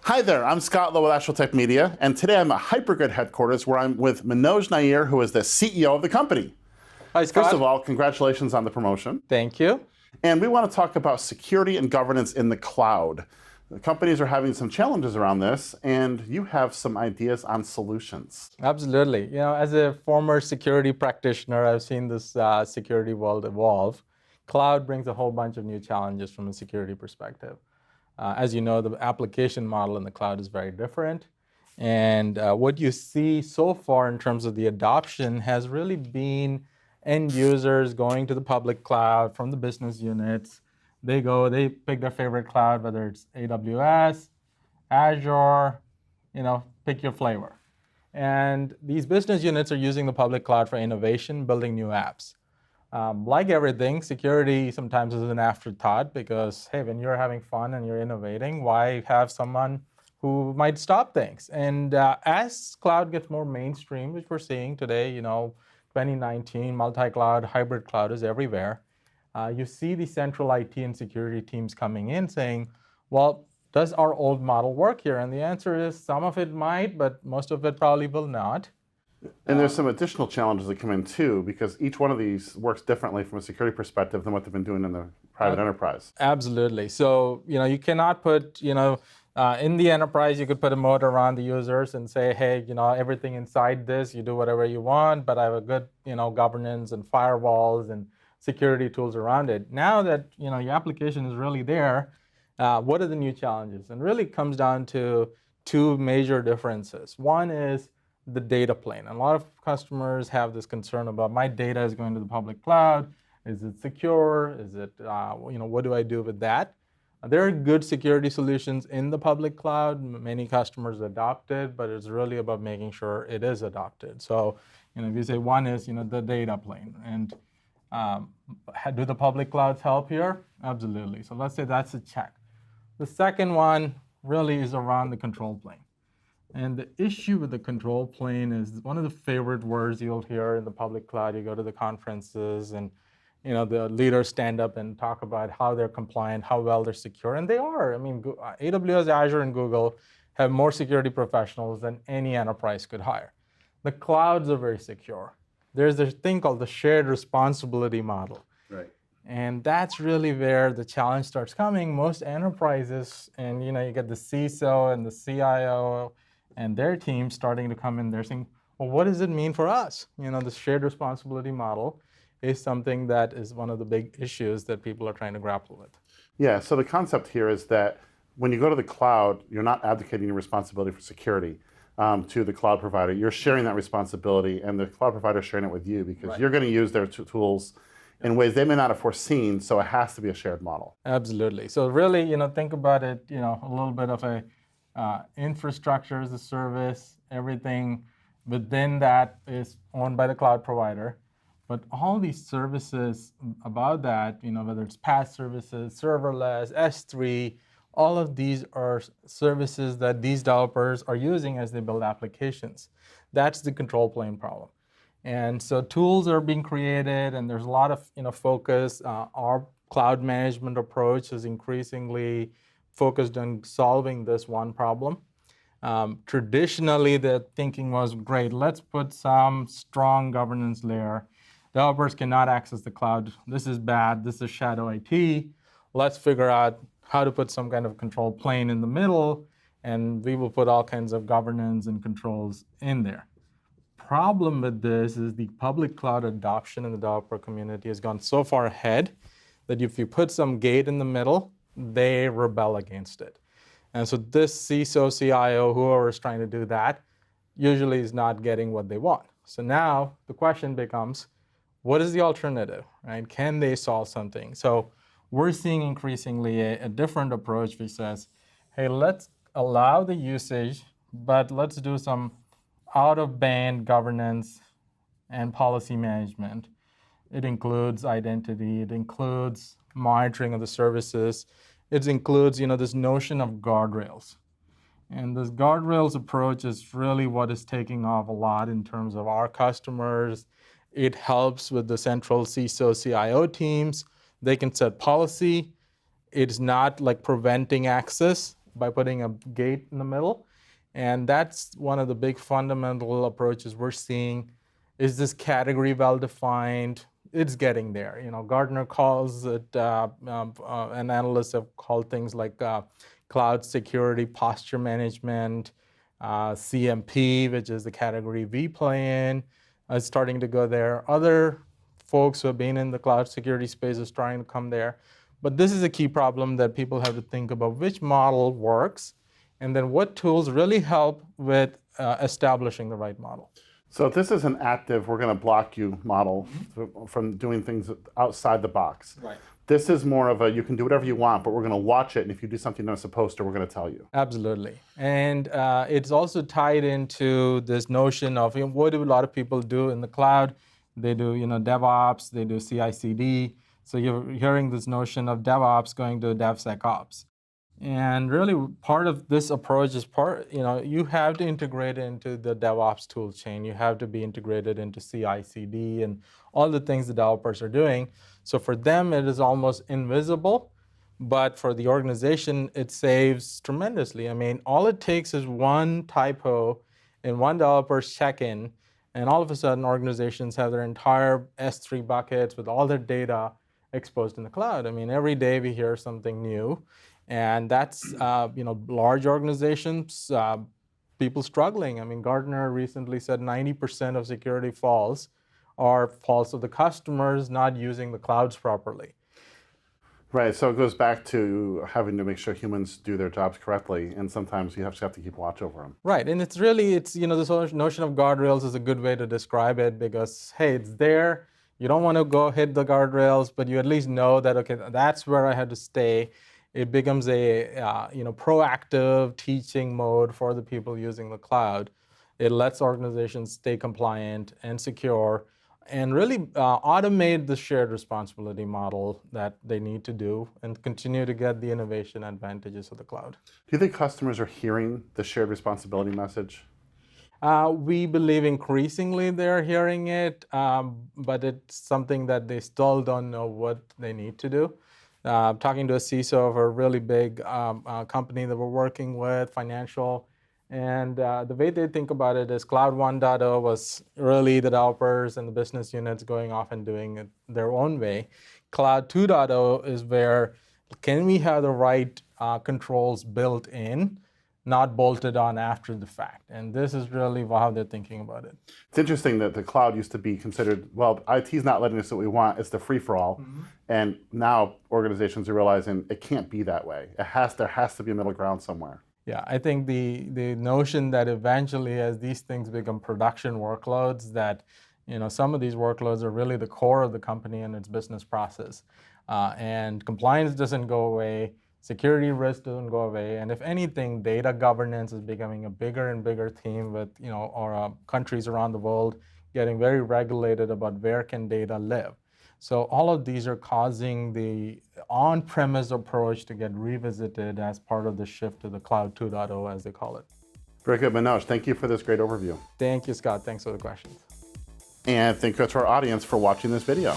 Hi there, I'm Scott Lowe with AstralTech Media, and today I'm at Hypergrid headquarters where I'm with Manoj Nair, who is the CEO of the company. Hi, Scott. First of all, congratulations on the promotion. Thank you. And we want to talk about security and governance in the cloud. The companies are having some challenges around this, and you have some ideas on solutions. Absolutely. As a former security practitioner, I've seen this security world evolve. Cloud brings a whole bunch of new challenges from a security perspective. As you know, the application model in the cloud is very different. And what you see so far in terms of the adoption has really been end users going to the public cloud from the business units. They pick their favorite cloud, whether it's AWS, Azure, pick your flavor. And these business units are using the public cloud for innovation, building new apps. Like everything, security sometimes is an afterthought because, hey, when you're having fun and you're innovating, why have someone who might stop things? And as cloud gets more mainstream, which we're seeing today, 2019, multi-cloud, hybrid cloud is everywhere. You see the central IT and security teams coming in saying, well, does our old model work here? And the answer is some of it might, but most of it probably will not. And there's some additional challenges that come in too, because each one of these works differently from a security perspective than what they've been doing in the private enterprise. Absolutely. So, you cannot put, in the enterprise, you could put a moat around the users and say, hey, everything inside this, you do whatever you want, but I have a good, governance and firewalls and security tools around it. Now that, your application is really there, what are the new challenges? And really comes down to two major differences. One is the data plane. And a lot of customers have this concern about my data is going to the public cloud. Is it secure? Is it, what do I do with that? There are good security solutions in the public cloud. Many customers adopt it, but it's really about making sure it is adopted. So, if you say one is, the data plane. And do the public clouds help here? Absolutely. So let's say that's a check. The second one really is around the control plane. And the issue with the control plane is one of the favorite words you'll hear in the public cloud. You go to the conferences and the leaders stand up and talk about how they're compliant, how well they're secure, and they are. I mean, AWS, Azure, and Google have more security professionals than any enterprise could hire. The clouds are very secure. There's this thing called the shared responsibility model. Right. And that's really where the challenge starts coming. Most enterprises, and you get the CISO and the CIO and their team starting to come in there saying, well, what does it mean for us? The shared responsibility model is something that is one of the big issues that people are trying to grapple with. Yeah, so the concept here is that when you go to the cloud, you're not abdicating your responsibility for security to the cloud provider. You're sharing that responsibility, and the cloud provider is sharing it with you because you're going to use their tools in ways they may not have foreseen, so it has to be a shared model. Absolutely. So really, think about it, a little bit of a infrastructure as a service, everything within that is owned by the cloud provider. But all these services about that, whether it's PaaS services, serverless, S3, all of these are services that these developers are using as they build applications. That's the control plane problem. And so tools are being created, and there's a lot of focus. Our cloud management approach is increasingly focused on solving this one problem. Traditionally, the thinking was, great, let's put some strong governance layer. Developers cannot access the cloud. This is bad. This is shadow IT. Let's figure out how to put some kind of control plane in the middle, and we will put all kinds of governance and controls in there. Problem with this is the public cloud adoption in the developer community has gone so far ahead that if you put some gate in the middle, they rebel against it. And so this CISO, CIO, whoever is trying to do that, usually is not getting what they want. So now the question becomes, what is the alternative, right? Can they solve something? So we're seeing increasingly a different approach which says, hey, let's allow the usage, but let's do some out-of-band governance and policy management. It includes identity, it includes monitoring of the services, it includes this notion of guardrails. And this guardrails approach is really what is taking off a lot in terms of our customers It helps with the central CISO, CIO teams. They can set policy. It's not like preventing access by putting a gate in the middle. And that's one of the big fundamental approaches we're seeing. Is this category well defined? It's getting there. Gartner calls it, and analysts have called things like cloud security posture management, CMP, which is the category we play in, is starting to go there. Other folks who have been in the cloud security space are starting to come there. But this is a key problem that people have to think about: which model works, and then what tools really help with establishing the right model. So if this is an active, we're going to block you model from doing things outside the box. Right. This is more of a, you can do whatever you want, but we're going to watch it, and if you do something you're not supposed to, we're going to tell you. Absolutely. And it's also tied into this notion of, what do a lot of people do in the cloud? They do DevOps, they do CI/CD. So you're hearing this notion of DevOps going to DevSecOps. And really part of this approach is you have to integrate into the DevOps tool chain. You have to be integrated into CI/CD and all the things the developers are doing. So for them, it is almost invisible, but for the organization, it saves tremendously. I mean, all it takes is one typo in one developer's check-in, and all of a sudden, organizations have their entire S3 buckets with all their data exposed in the cloud. I mean, every day we hear something new. And that's, large organizations, people struggling. I mean, Gartner recently said 90% of security faults are faults of the customers not using the clouds properly. Right, so it goes back to having to make sure humans do their jobs correctly, and sometimes you have to keep watch over them. Right, and it's this notion of guardrails is a good way to describe it, because, hey, it's there. You don't want to go hit the guardrails, but you at least know that, okay, that's where I had to stay. It becomes a proactive teaching mode for the people using the cloud. It lets organizations stay compliant and secure, and really automate the shared responsibility model that they need to do, and continue to get the innovation advantages of the cloud. Do you think customers are hearing the shared responsibility message? We believe increasingly they're hearing it, but it's something that they still don't know what they need to do. Talking to a CISO of a really big company that we're working with, financial, and the way they think about it is Cloud 1.0 was really the developers and the business units going off and doing it their own way. Cloud 2.0 is where can we have the right controls built in, not bolted on after the fact. And this is really how they're thinking about it. It's interesting that the cloud used to be considered, well, IT's not letting us do what we want, it's the free-for-all. Mm-hmm. And now organizations are realizing it can't be that way. There has to be a middle ground somewhere. Yeah, I think the notion that eventually as these things become production workloads, that some of these workloads are really the core of the company and its business process. And compliance doesn't go away. Security risk doesn't go away, and if anything, data governance is becoming a bigger and bigger theme with countries around the world getting very regulated about where can data live. So all of these are causing the on-premise approach to get revisited as part of the shift to the Cloud 2.0, as they call it. Very good, Manoj. Thank you for this great overview. Thank you, Scott. Thanks for the questions. And thank you to our audience for watching this video.